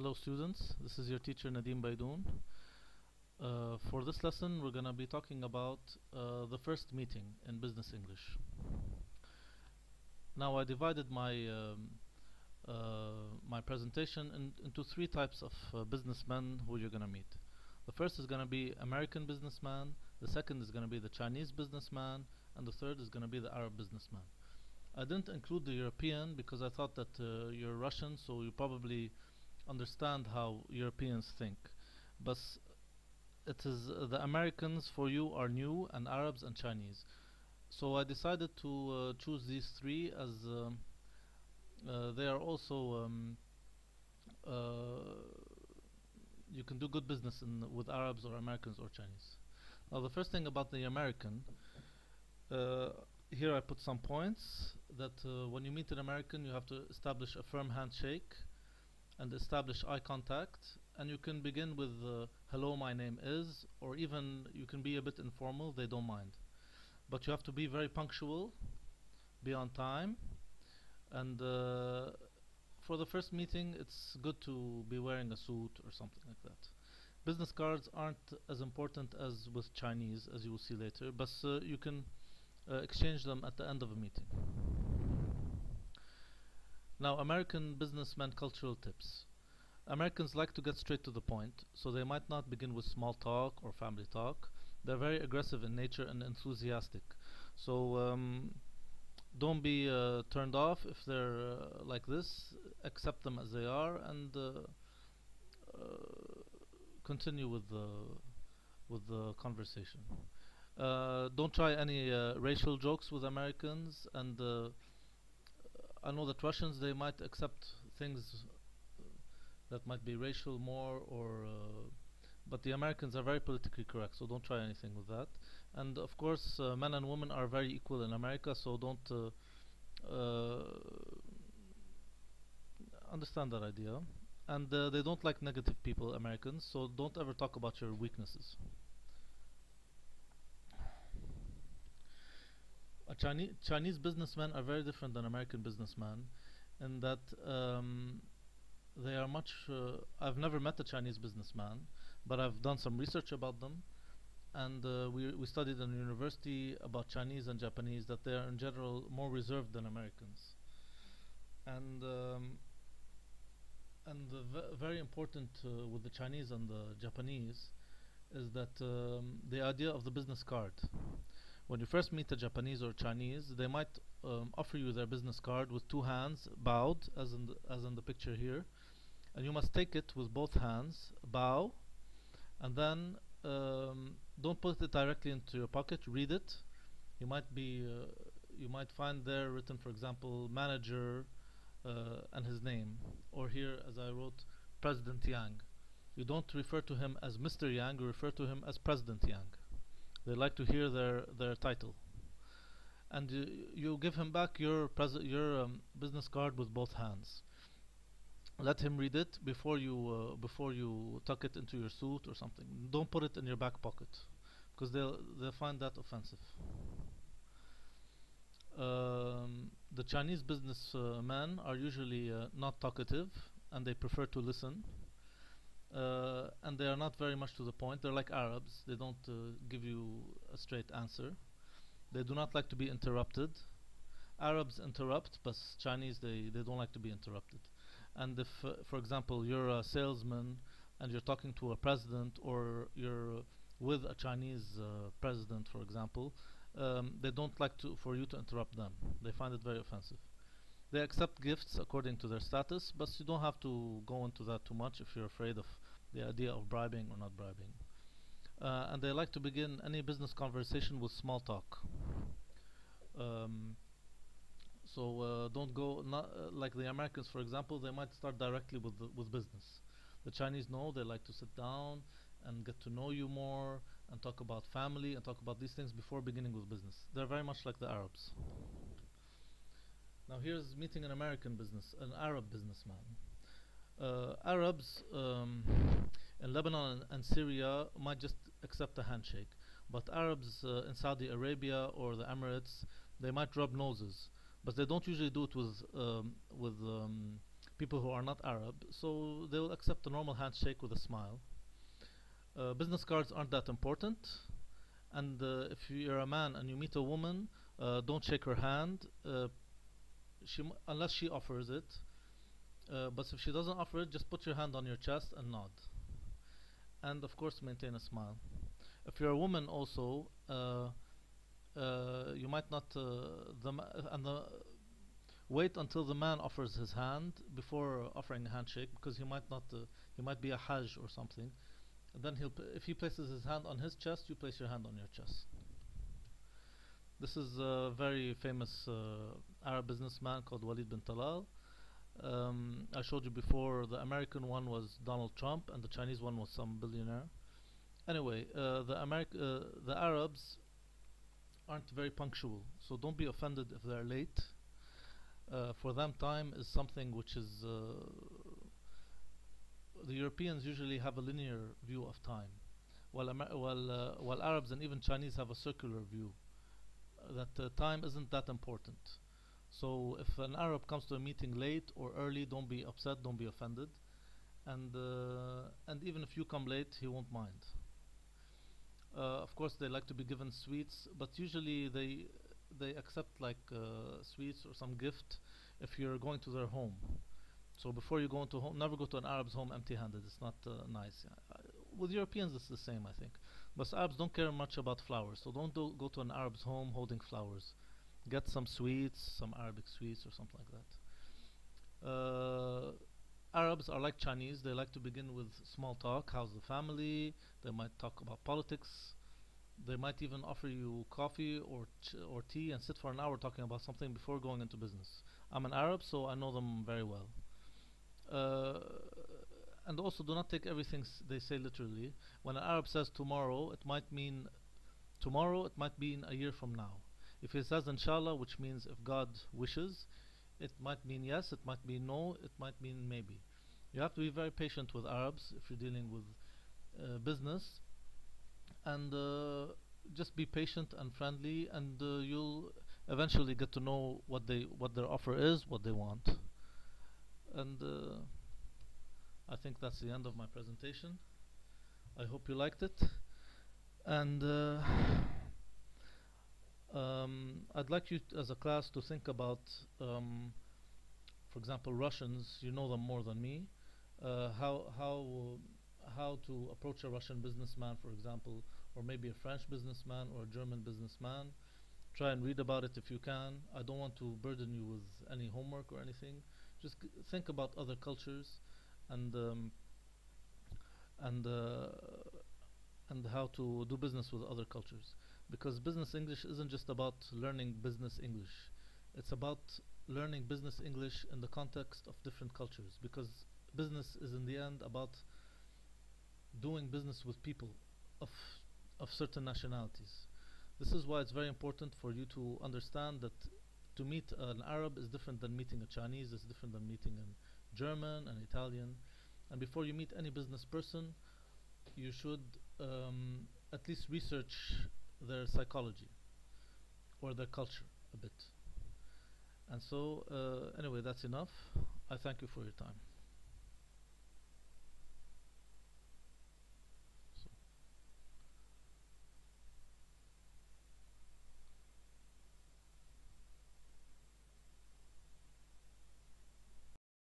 Hello students, this is your teacher Nadim Baidoun. For this lesson we're going to be talking about the first meeting in business English. Now I divided my presentation into three types of businessmen who you're going to meet. The first is going to be American businessman, the second is going to be the Chinese businessman, and the third is going to be the Arab businessman. I didn't include the European because I thought that you're Russian, so you probably understand how Europeans think. But it is the Americans for you are new, and Arabs and Chinese. So I decided to choose these three as they are also you can do good business with Arabs or Americans or Chinese. Now the first thing about the American, here I put some points that when you meet an American you have to establish a firm handshake and establish eye contact, and you can begin with hello, my name is, or even you can be a bit informal, they don't mind. But you have to be very punctual, be on time, and for the first meeting it's good to be wearing a suit or something like that. Business cards aren't as important as with Chinese, as you will see later, but you can exchange them at the end of a meeting. Now, American businessmen cultural tips. Americans like to get straight to the point, so they might not begin with small talk or family talk. They're very aggressive in nature and enthusiastic. So don't be turned off if they're like this. Accept them as they are and continue with the conversation. Don't try any racial jokes with Americans, and I know that Russians, they might accept things that might be racial more, or but the Americans are very politically correct, so don't try anything with that. And of course men and women are very equal in America, so don't understand that idea. And they don't like negative people, Americans, so don't ever talk about your weaknesses. Chinese businessmen are very different than American businessmen in that they are much I've never met a Chinese businessman, but I've done some research about them, and we studied in university about Chinese and Japanese that they are in general more reserved than Americans. And very important with the Chinese and the Japanese is that the idea of the business card. When you first meet a Japanese or Chinese, they might offer you their business card with two hands bowed, as in the picture here, and you must take it with both hands, bow, and then don't put it directly into your pocket. Read it. You might find there written, for example, manager and his name, or here, as I wrote, President Yang. You don't refer to him as Mr. Yang. You refer to him as President Yang. They like to hear their title, and you give him back your business card with both hands. Let him read it before you tuck it into your suit or something. Don't put it in your back pocket, because they'll find that offensive. The Chinese businessmen are usually not talkative, and they prefer to listen. And they are not very much to the point. They're like Arabs. They don't give you a straight answer. They do not like to be interrupted. Arabs interrupt, but Chinese, they don't like to be interrupted. And if for example you're a salesman and you're talking to a president, or you're with a Chinese president, for example, they don't like for you to interrupt them. They find it very offensive. They accept gifts according to their status, but you don't have to go into that too much if you're afraid of the idea of bribing or not bribing. And they like to begin any business conversation with small talk. So don't go like the Americans, for example. They might start directly with business. The Chinese, no, they like to sit down and get to know you more and talk about family and talk about these things before beginning with business. They're very much like the Arabs. Now here's meeting an Arab businessman. Arabs in Lebanon and Syria might just accept a handshake, but Arabs in Saudi Arabia or the Emirates, they might rub noses, but they don't usually do it with people who are not Arab, so they will accept a normal handshake with a smile. Business cards aren't that important, and if you're a man and you meet a woman, don't shake her hand, unless she offers it. But if she doesn't offer it, just put your hand on your chest and nod. And of course, maintain a smile. If you're a woman, also, you might not wait until the man offers his hand before offering a handshake, because he might not he might be a hajj or something. And then if he places his hand on his chest, you place your hand on your chest. This is a very famous Arab businessman called Walid bin Talal. I showed you before, the American one was Donald Trump and the Chinese one was some billionaire. Anyway, the Arabs aren't very punctual, so don't be offended if they're late. For them, time is something which is the Europeans usually have a linear view of time, while Arabs and even Chinese have a circular view, that time isn't that important. So if an Arab comes to a meeting late or early, don't be upset, don't be offended, and even if you come late, he won't mind. Of course, they like to be given sweets, but usually they accept like sweets or some gift if you're going to their home. So before you go into home, never go to an Arab's home empty-handed. It's not nice. With Europeans, it's the same, I think. But Arabs don't care much about flowers, so don't go to an Arab's home holding flowers. Get some sweets, some Arabic sweets or something like that. Arabs are like Chinese. They like to begin with small talk. How's the family? They might talk about politics. They might even offer you coffee or tea and sit for an hour talking about something before going into business. I'm an Arab, so I know them very well. Uh, and also, do not take everything they say literally. When an Arab says tomorrow, it might mean tomorrow, it might mean a year from now. If he says inshallah, which means if God wishes, it might mean yes, it might mean no, it might mean maybe. You have to be very patient with Arabs if you're dealing with business, and just be patient and friendly, and you'll eventually get to know what their offer is, what they want. And I think that's the end of my presentation. I hope you liked it, and I'd like you as a class to think about, for example, Russians. You know them more than me. Uh, how how how to approach a Russian businessman, for example, or maybe a French businessman or a German businessman. Try and read about it if you can. I don't want to burden you with any homework or anything. Just think about other cultures, and and uh, and how to do business with other cultures. Because business English isn't just about learning business English. It's about learning business English in the context of different cultures. Because business is in the end about doing business with people of certain nationalities. This is why it's very important for you to understand that to meet an Arab is different than meeting a Chinese, is different than meeting a German, an Italian. And before you meet any business person, you should at least research their psychology or their culture a bit. And so, anyway, that's enough. I thank you for your time.